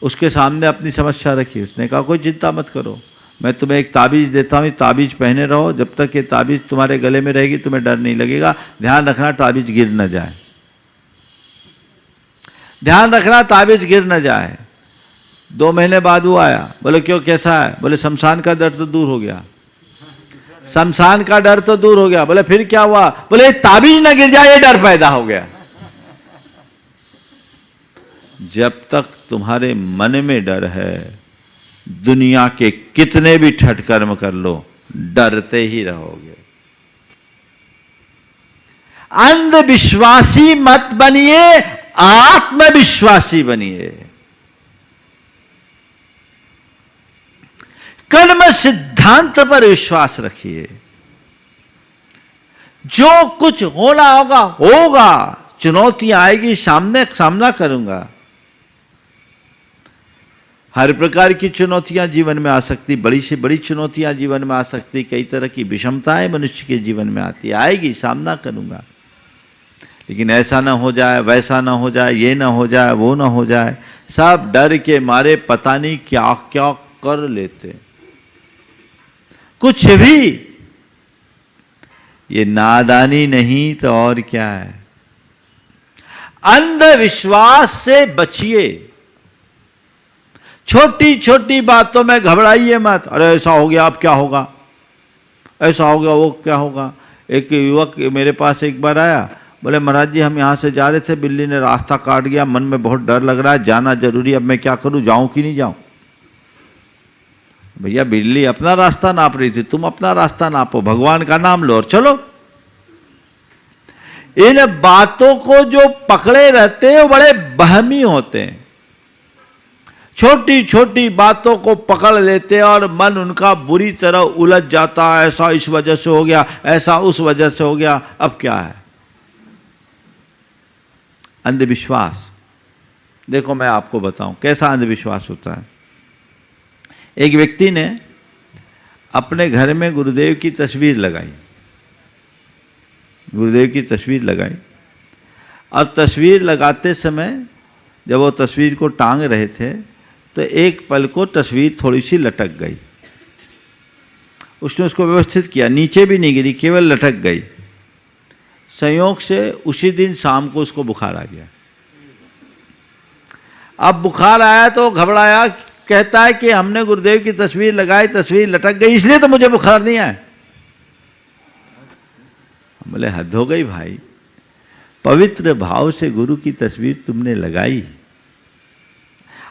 उसके सामने अपनी समस्या रखी। उसने कहा कोई चिंता मत करो, मैं तुम्हें एक ताबीज देता हूं, ताबीज पहने रहो, जब तक ये ताबीज तुम्हारे गले में रहेगी तुम्हें डर नहीं लगेगा। ध्यान रखना ताबीज गिर न जाए, ध्यान रखना ताबीज गिर न जाए। 2 महीने बाद वो आया। बोले क्यों, कैसा है। बोले शमशान का डर तो दूर हो गया, शमशान का डर तो दूर हो गया। बोले फिर क्या हुआ। बोले ताबीज न गिर जाए, ये डर पैदा हो गया। जब तक तुम्हारे मन में डर है, दुनिया के कितने भी ठटकर्म कर लो, डरते ही रहोगे। अंधविश्वासी मत बनिए, आत्मविश्वासी बनिए। कर्म सिद्धांत पर विश्वास रखिए। जो कुछ होना होगा होगा, चुनौतियां आएगी, सामना करूंगा। हर प्रकार की चुनौतियां जीवन में आ सकती, बड़ी से बड़ी चुनौतियां जीवन में आ सकती, कई तरह की विषमताएं मनुष्य के जीवन में आती, आएगी, सामना करूंगा। लेकिन ऐसा ना हो जाए, वैसा ना हो जाए, ये ना हो जाए, वो ना हो जाए, सब डर के मारे पता नहीं क्या क्या कर लेते। कुछ भी, ये नादानी नहीं तो और क्या है। अंधविश्वास से बचिए। छोटी छोटी बातों में घबराइए मत। अरे ऐसा हो गया, अब क्या होगा, ऐसा हो गया, वो क्या होगा। एक युवक मेरे पास एक बार आया, बोले महाराज जी हम यहाँ से जा रहे थे, बिल्ली ने रास्ता काट गया, मन में बहुत डर लग रहा है, जाना जरूरी, अब मैं क्या करूं, जाऊं कि नहीं जाऊं। भैया बिल्ली अपना रास्ता नाप रही थी, तुम अपना रास्ता नापो, भगवान का नाम लो और चलो। इन बातों को जो पकड़े रहते हैं वो बड़े बहमी होते हैं। छोटी छोटी बातों को पकड़ लेते हैं और मन उनका बुरी तरह उलझ जाता है। ऐसा इस वजह से हो गया, ऐसा उस वजह से हो गया, अब क्या है। अंधविश्वास, देखो मैं आपको बताऊं कैसा अंधविश्वास होता है। एक व्यक्ति ने अपने घर में गुरुदेव की तस्वीर लगाई, गुरुदेव की तस्वीर लगाई, और तस्वीर लगाते समय जब वो तस्वीर को टांग रहे थे तो एक पल को तस्वीर थोड़ी सी लटक गई। उसने उसको व्यवस्थित किया, नीचे भी नहीं गिरी, केवल लटक गई। संयोग से उसी दिन शाम को उसको बुखार आ गया। अब बुखार आया तो घबराया, कहता है कि हमने गुरुदेव की तस्वीर लगाई, तस्वीर लटक गई, इसलिए तो मुझे बुखार नहीं आया। बोले हद हो गई भाई, पवित्र भाव से गुरु की तस्वीर तुमने लगाई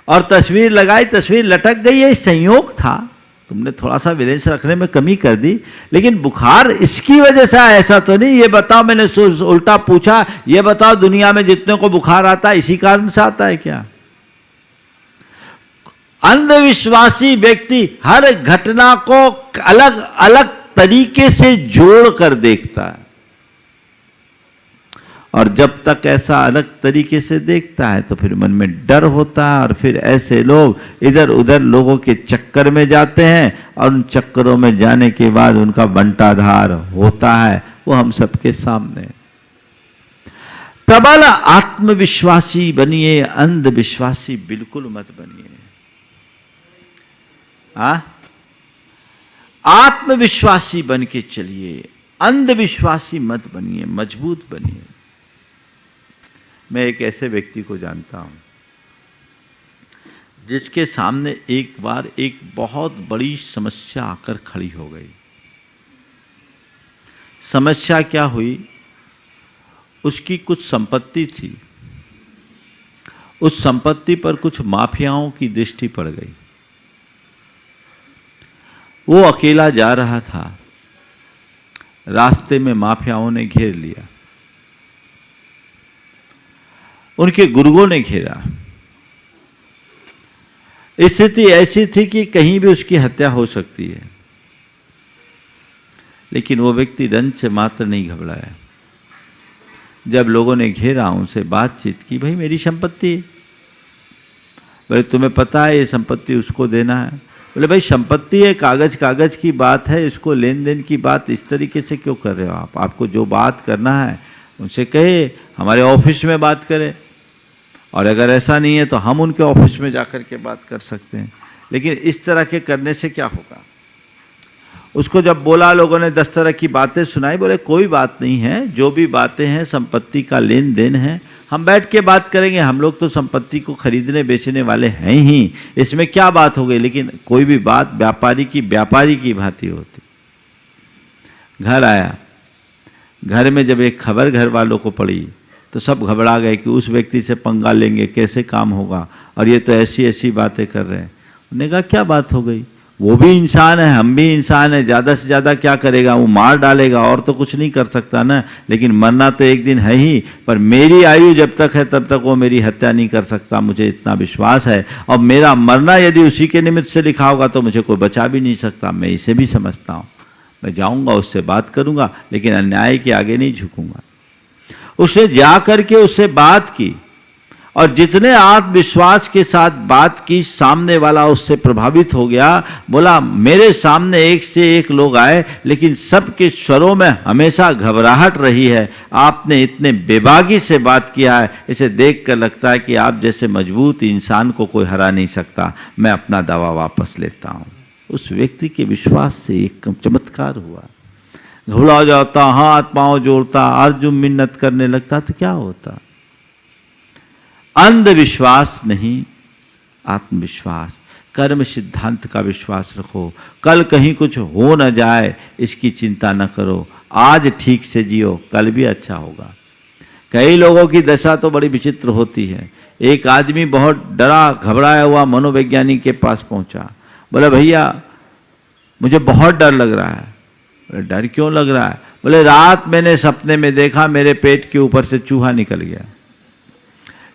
और तस्वीर लगाई, तस्वीर लटक गई, ये संयोग था, तुमने थोड़ा सा बैलेंस रखने में कमी कर दी, लेकिन बुखार इसकी वजह से ऐसा तो नहीं। ये बताओ, मैंने उल्टा पूछा, ये बताओ दुनिया में जितने को बुखार आता है इसी कारण से आता है क्या? अंधविश्वासी व्यक्ति हर घटना को अलग अलग तरीके से जोड़ कर देखता है, और जब तक ऐसा अलग तरीके से देखता है तो फिर मन में डर होता है, और फिर ऐसे लोग इधर उधर लोगों के चक्कर में जाते हैं, और उन चक्करों में जाने के बाद उनका बंटाधार होता है, वो हम सबके सामने। प्रबल आत्मविश्वासी बनिए, अंधविश्वासी बिल्कुल मत बनिए। आत्मविश्वासी बन के चलिए, अंधविश्वासी मत बनिए, मजबूत बनिए। मैं एक ऐसे व्यक्ति को जानता हूं जिसके सामने एक बार एक बहुत बड़ी समस्या आकर खड़ी हो गई। समस्या क्या हुई? उसकी कुछ संपत्ति थी, उस संपत्ति पर कुछ माफियाओं की दृष्टि पड़ गई। वो अकेला जा रहा था, रास्ते में माफियाओं ने घेर लिया, उनके गुर्गों ने घेरा। स्थिति ऐसी थी कि कहीं भी उसकी हत्या हो सकती है, लेकिन वो व्यक्ति रंच मात्र नहीं घबराया। जब लोगों ने घेरा, उनसे बातचीत की, भाई मेरी संपत्ति, भाई तुम्हें पता है ये संपत्ति उसको देना है। बोले भाई संपत्ति है, कागज कागज की बात है, इसको लेन देन की बात इस तरीके से क्यों कर रहे हो आप? आपको जो बात करना है उनसे कहे, हमारे ऑफिस में बात करें, और अगर ऐसा नहीं है तो हम उनके ऑफिस में जाकर के बात कर सकते हैं। लेकिन इस तरह के करने से क्या होगा? उसको जब बोला, लोगों ने 10 तरह की बातें सुनाई। बोले कोई बात नहीं है, जो भी बातें हैं संपत्ति का लेन देन है, हम बैठ के बात करेंगे, हम लोग तो संपत्ति को खरीदने बेचने वाले हैं ही, इसमें क्या बात हो गई? लेकिन कोई भी बात व्यापारी की भांति होती। घर आया, घर में जब एक खबर घर वालों को पड़ी तो सब घबरा गए कि उस व्यक्ति से पंगा लेंगे, कैसे काम होगा, और ये तो ऐसी ऐसी बातें कर रहे हैं। उन्होंने कहा क्या बात हो गई? वो भी इंसान है, हम भी इंसान है, ज़्यादा से ज़्यादा क्या करेगा? वो मार डालेगा, और तो कुछ नहीं कर सकता ना, लेकिन मरना तो एक दिन है ही, पर मेरी आयु जब तक है तब तक वो मेरी हत्या नहीं कर सकता, मुझे इतना विश्वास है। और मेरा मरना यदि उसी के निमित्त से लिखा होगा तो मुझे कोई बचा भी नहीं सकता। मैं इसे भी समझता हूँ, मैं जाऊँगा, उससे बात करूँगा, लेकिन अन्याय के आगे नहीं झुकूँगा। उसने जा करके उससे बात की, और जितने आत्मविश्वास के साथ बात की, सामने वाला उससे प्रभावित हो गया। बोला मेरे सामने एक से एक लोग आए, लेकिन सबके स्वरों में हमेशा घबराहट रही है। आपने इतने बेबाकी से बात किया है, इसे देखकर लगता है कि आप जैसे मजबूत इंसान को कोई हरा नहीं सकता। मैं अपना दावा वापस लेता हूँ। उस व्यक्ति के विश्वास से एक चमत्कार हुआ। घबरा जाता, हाथ पांव जोड़ता, अर्जुन मिन्नत करने लगता तो क्या होता? अंधविश्वास नहीं, आत्मविश्वास, कर्म सिद्धांत का विश्वास रखो। कल कहीं कुछ हो न जाए इसकी चिंता न करो, आज ठीक से जियो, कल भी अच्छा होगा। कई लोगों की दशा तो बड़ी विचित्र होती है। एक आदमी बहुत डरा घबराया हुआ मनोवैज्ञानिक के पास पहुंचा। बोला भैया मुझे बहुत डर लग रहा है। बोले डर क्यों लग रहा है? बोले रात मैंने सपने में देखा मेरे पेट के ऊपर से चूहा निकल गया।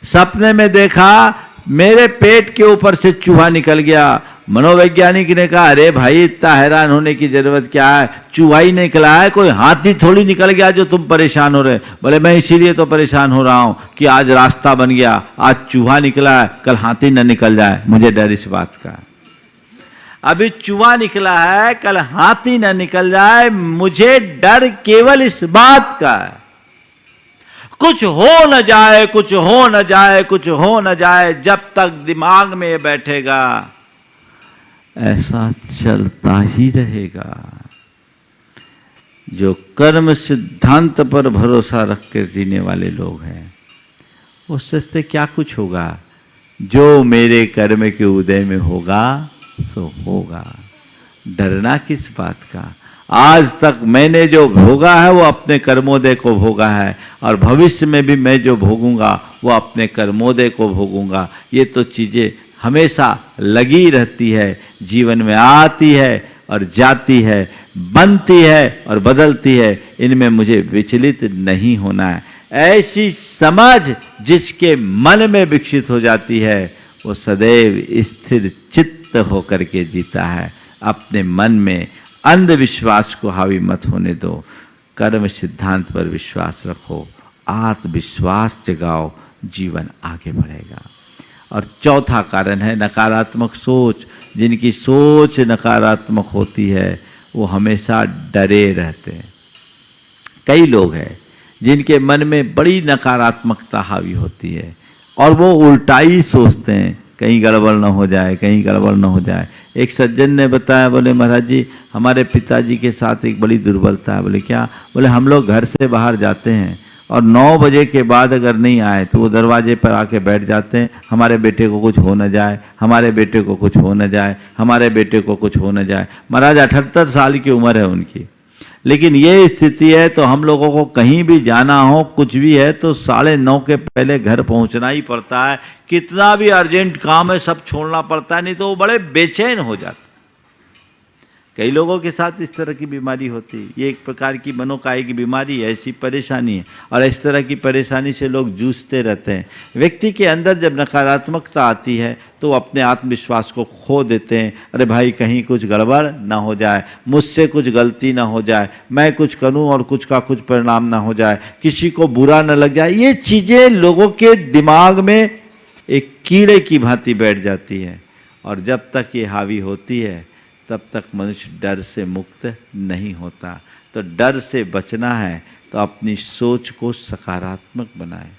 सपने में देखा मेरे पेट के ऊपर से चूहा निकल गया। मनोवैज्ञानिक ने कहा अरे भाई इतना हैरान होने की जरूरत क्या है, चूहा ही निकला है, कोई हाथी थोड़ी निकल गया जो तुम परेशान हो रहे। बोले मैं इसीलिए तो परेशान हो रहा हूं कि आज रास्ता बन गया, आज चूहा निकला है, कल हाथी न निकल जाए, मुझे डर इस बात का। अभी चूहा निकला है, कल हाथी न निकल जाए, मुझे डर केवल इस बात का है। कुछ हो न जाए, कुछ हो न जाए, कुछ हो न जाए, जब तक दिमाग में ये बैठेगा ऐसा चलता ही रहेगा। जो कर्म सिद्धांत पर भरोसा रख कर जीने वाले लोग हैं, उससे क्या कुछ होगा? जो मेरे कर्म के उदय में होगा सो होगा, डरना किस बात का? आज तक मैंने जो भोगा है वो अपने कर्मोदय को भोगा है, और भविष्य में भी मैं जो भोगूंगा वो अपने कर्मोदय को भोगूंगा। ये तो चीजें हमेशा लगी रहती है, जीवन में आती है और जाती है, बनती है और बदलती है। इनमें मुझे विचलित नहीं होना है। ऐसी समझ जिसके मन में विकसित हो जाती है वो सदैव स्थिर चित्त होकर के जीता है। अपने मन में अंधविश्वास को हावी मत होने दो, कर्म सिद्धांत पर विश्वास रखो, आत्मविश्वास जगाओ, जीवन आगे बढ़ेगा। और चौथा कारण है नकारात्मक सोच। जिनकी सोच नकारात्मक होती है वो हमेशा डरे रहते हैं। कई लोग हैं जिनके मन में बड़ी नकारात्मकता हावी होती है और वो उल्टा ही सोचते हैं, कहीं गड़बड़ न हो जाए, कहीं गड़बड़ न हो जाए। एक सज्जन ने बताया, बोले महाराज जी हमारे पिताजी के साथ एक बड़ी दुर्बलता है। बोले क्या? बोले हम लोग घर से बाहर जाते हैं और 9 बजे के बाद अगर नहीं आए तो वो दरवाजे पर आके बैठ जाते हैं, हमारे बेटे को कुछ हो न जाए, हमारे बेटे को कुछ हो न जाए, हमारे बेटे को कुछ हो न जाए। महाराज 78 साल की उम्र है उनकी, लेकिन ये स्थिति है तो हम लोगों को कहीं भी जाना हो, कुछ भी है तो 9:30 के पहले घर पहुंचना ही पड़ता है। कितना भी अर्जेंट काम है सब छोड़ना पड़ता है, नहीं तो वो बड़े बेचैन हो जाते। कई लोगों के साथ इस तरह की बीमारी होती है। ये एक प्रकार की मनोकाय की बीमारी है, ऐसी परेशानी है, और इस तरह की परेशानी से लोग जूझते रहते हैं। व्यक्ति के अंदर जब नकारात्मकता आती है तो अपने आत्मविश्वास को खो देते हैं। अरे भाई कहीं कुछ गड़बड़ ना हो जाए, मुझसे कुछ गलती ना हो जाए, मैं कुछ करूं और कुछ का कुछ परिणाम ना हो जाए, किसी को बुरा ना लग जाए। ये चीज़ें लोगों के दिमाग में एक कीड़े की भांति बैठ जाती है, और जब तक ये हावी होती है तब तक मनुष्य डर से मुक्त नहीं होता। तो डर से बचना है तो अपनी सोच को सकारात्मक बनाए,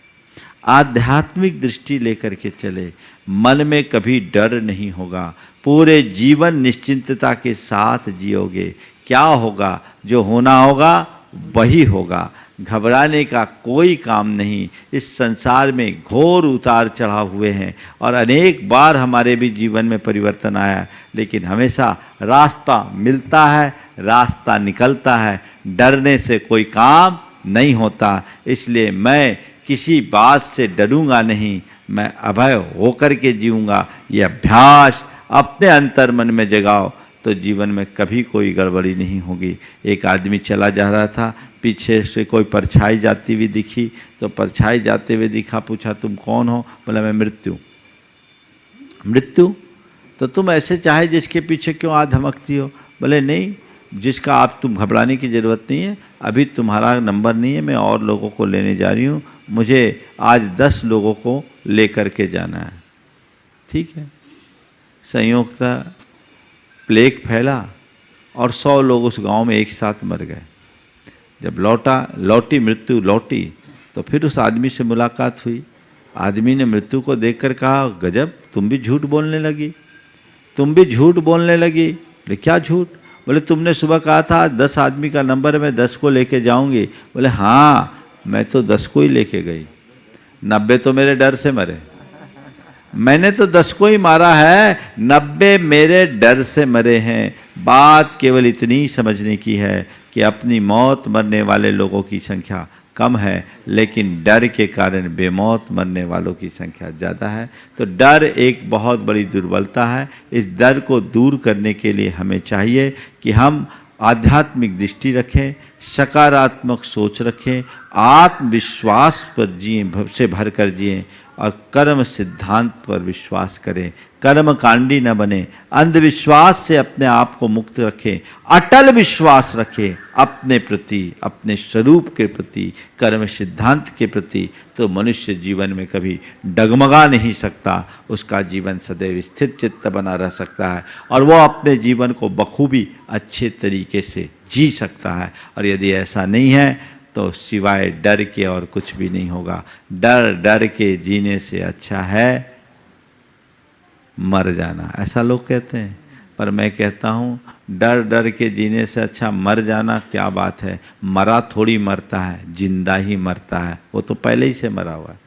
आध्यात्मिक दृष्टि लेकर के चले। मन में कभी डर नहीं होगा, पूरे जीवन निश्चिंतता के साथ जियोगे। क्या होगा? जो होना होगा वही होगा, घबराने का कोई काम नहीं। इस संसार में घोर उतार चढ़ाव हुए हैं और अनेक बार हमारे भी जीवन में परिवर्तन आया, लेकिन हमेशा रास्ता मिलता है, रास्ता निकलता है। डरने से कोई काम नहीं होता। इसलिए मैं किसी बात से डरूंगा नहीं, मैं अभय होकर के जीऊँगा। ये अभ्यास अपने अंतर मन में जगाओ तो जीवन में कभी कोई गड़बड़ी नहीं होगी। एक आदमी चला जा रहा था, पीछे से कोई परछाई जाती हुई दिखी, तो परछाई जाते हुए दिखा, पूछा तुम कौन हो? बोला मैं मृत्यु। मृत्यु? तो तुम ऐसे चाहे जिसके पीछे क्यों आ धमकती हो? बोले नहीं, जिसका आप तुम घबराने की ज़रूरत नहीं है, अभी तुम्हारा नंबर नहीं है, मैं और लोगों को लेने जा रही हूँ, मुझे आज 10 लोगों को लेकर के जाना है। ठीक है। संयोगता प्लेग फैला और 100 लोग उस गांव में एक साथ मर गए। जब लौटी मृत्यु लौटी तो फिर उस आदमी से मुलाकात हुई। आदमी ने मृत्यु को देखकर कहा, गजब, तुम भी झूठ बोलने लगी, तुम भी झूठ बोलने लगी। बोले क्या झूठ? बोले तुमने सुबह कहा था 10 आदमी का नंबर है, मैं 10 को लेके जाऊंगी। बोले हाँ, मैं तो 10 को ही लेके गई, 90 तो मेरे डर से मरे। मैंने तो 10 को ही मारा है, 90 मेरे डर से मरे हैं। बात केवल इतनी समझने की है कि अपनी मौत मरने वाले लोगों की संख्या कम है, लेकिन डर के कारण बेमौत मरने वालों की संख्या ज़्यादा है। तो डर एक बहुत बड़ी दुर्बलता है। इस डर को दूर करने के लिए हमें चाहिए कि हम आध्यात्मिक दृष्टि रखें, सकारात्मक सोच रखें, आत्मविश्वास पर जिए, से भर कर जिए, और कर्म सिद्धांत पर विश्वास करें। कर्मकांडी न बने, अंधविश्वास से अपने आप को मुक्त रखें, अटल विश्वास रखें अपने प्रति, अपने स्वरूप के प्रति, कर्म सिद्धांत के प्रति। तो मनुष्य जीवन में कभी डगमगा नहीं सकता, उसका जीवन सदैव स्थिर चित्त बना रह सकता है और वो अपने जीवन को बखूबी अच्छे तरीके से जी सकता है। और यदि ऐसा नहीं है तो सिवाय डर के और कुछ भी नहीं होगा। डर डर के जीने से अच्छा है मर जाना, ऐसा लोग कहते हैं, पर मैं कहता हूँ डर डर के जीने से अच्छा मर जाना। क्या बात है, मरा थोड़ी मरता है, जिंदा ही मरता है, वो तो पहले ही से मरा हुआ है।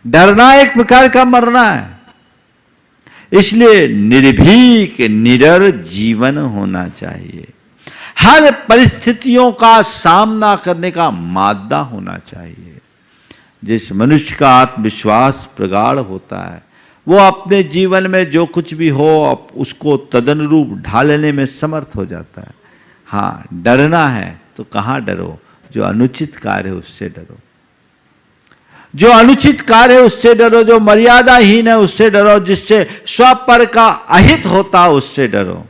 डरना एक प्रकार का मरना है। इसलिए निर्भीक निडर जीवन होना चाहिए। हर परिस्थितियों का सामना करने का मादा होना चाहिए। जिस मनुष्य का आत्मविश्वास प्रगाढ़ होता है वो अपने जीवन में जो कुछ भी हो उसको तदनुरूप ढालने में समर्थ हो जाता है। हाँ, डरना है तो कहाँ डरो, जो अनुचित कार्य है उससे डरो, जो अनुचित कार्य है उससे डरो, जो मर्यादाहीन है उससे डरो, जिससे स्वपर का अहित होता उससे डरो।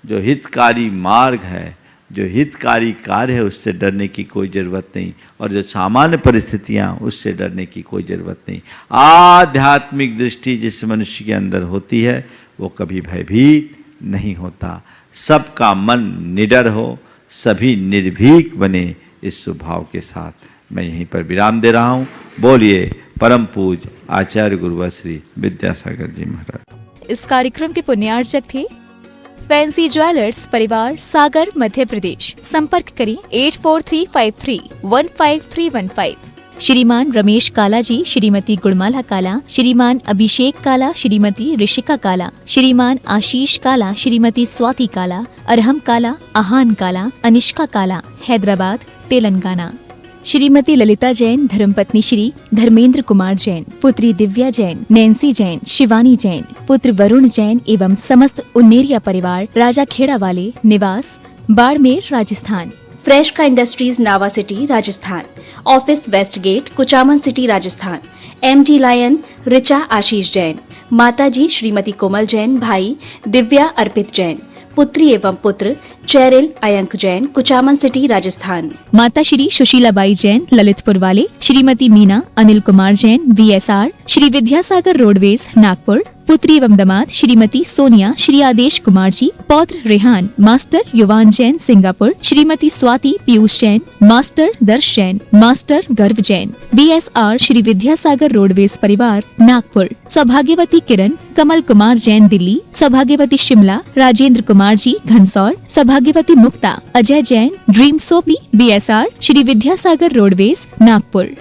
जो हितकारी मार्ग है, जो हितकारी कार्य है उससे डरने की कोई ज़रूरत नहीं, और जो सामान्य परिस्थितियां उससे डरने की कोई ज़रूरत नहीं। आध्यात्मिक दृष्टि जिस मनुष्य के अंदर होती है वो कभी भयभीत नहीं होता। सबका मन निडर हो, सभी निर्भीक बने, इस स्वभाव के साथ मैं यहीं पर विराम दे रहा हूँ। बोलिए परम पूज्य आचार्य गुरुवर श्री विद्यासागर जी महाराज। इस कार्यक्रम के पुण्यार्चक थे फैंसी ज्वेलर्स परिवार, सागर, मध्य प्रदेश। संपर्क करें 8435315315। श्रीमान रमेश काला जी, श्रीमती गुणमाला काला, श्रीमान अभिषेक काला, श्रीमती ऋषिका काला, श्रीमान आशीष काला, श्रीमती स्वाति काला, अरहम काला, आहान काला, अनिष्का काला, हैदराबाद, तेलंगाना। श्रीमती ललिता जैन, धर्मपत्नी श्री धर्मेंद्र कुमार जैन, पुत्री दिव्या जैन, नैन्सी जैन, शिवानी जैन, पुत्र वरुण जैन एवं समस्त उन्नेरिया परिवार, राजा खेड़ा वाले, निवास बाड़मेर, राजस्थान। फ्रेश का Industries, Nawa City, Rajasthan. Office West Gate, Kuchaman City, Rajasthan. MD Lion, Richa Ashish Jain. माताजी श्रीमती कोमल जैन, भाई दिव्या अर्पित जैन, पुत्री एवं पुत्र चैरिल अयंक जैन, कुचामन सिटी, राजस्थान। माता श्री सुशीलाबाई जैन, ललितपुर वाले, श्रीमती मीना अनिल कुमार जैन, VSR, श्री विद्यासागर रोडवेज, नागपुर। पुत्री एवं दामाद श्रीमती सोनिया, श्री आदेश कुमार जी, पौत्र रेहान, मास्टर युवान जैन, सिंगापुर। श्रीमती स्वाति पीयूष जैन, मास्टर दर्श जैन, मास्टर गर्व जैन, BSR, श्री विद्यासागर रोडवेज परिवार, नागपुर। सौभाग्यवती किरण कमल कुमार जैन, दिल्ली। सौभाग्यवती शिमला राजेंद्र कुमार जी, घनसौर। सौभाग्यवती Mukta Ajay Jain, Dream Soapy, BSR, Shri Vidyasagar Roadways, Nagpur.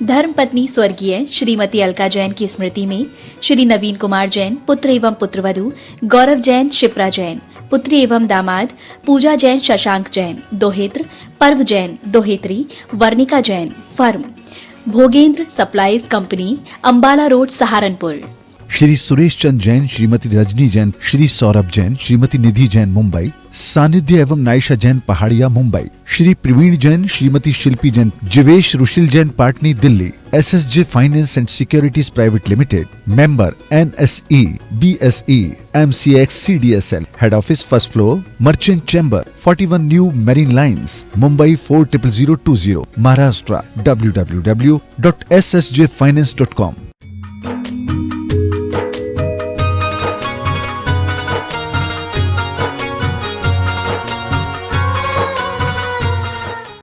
धर्मपत्नी स्वर्गीय श्रीमती अलका जैन की स्मृति में श्री नवीन कुमार जैन, पुत्र एवं पुत्रवधू गौरव जैन, शिप्रा जैन, पुत्री एवं दामाद पूजा जैन, शशांक जैन, दोहेत्र पर्व जैन, दोहेत्री Varnika Jain, firm Bhogendra supplies company, Ambala road, Saharanpur. Shri Suresh Chand Jain, Shrimati Rajni Jain, Shri Saurabh Jain, Shrimati Nidhi Jain, Mumbai. Sanidhya एवं नायशा जैन, पहाड़िया, Mumbai. Shri Praveen Jain, Shrimati Shilpi Jain, Jivesh Rushil Jain, Patni, Delhi. SSJ finance and securities private limited, member NSE, BSE, MCX, CDSL, head office first floor, merchant chamber, 41 new marine lines, Mumbai 400020, Maharashtra. www.ssjfinance.com।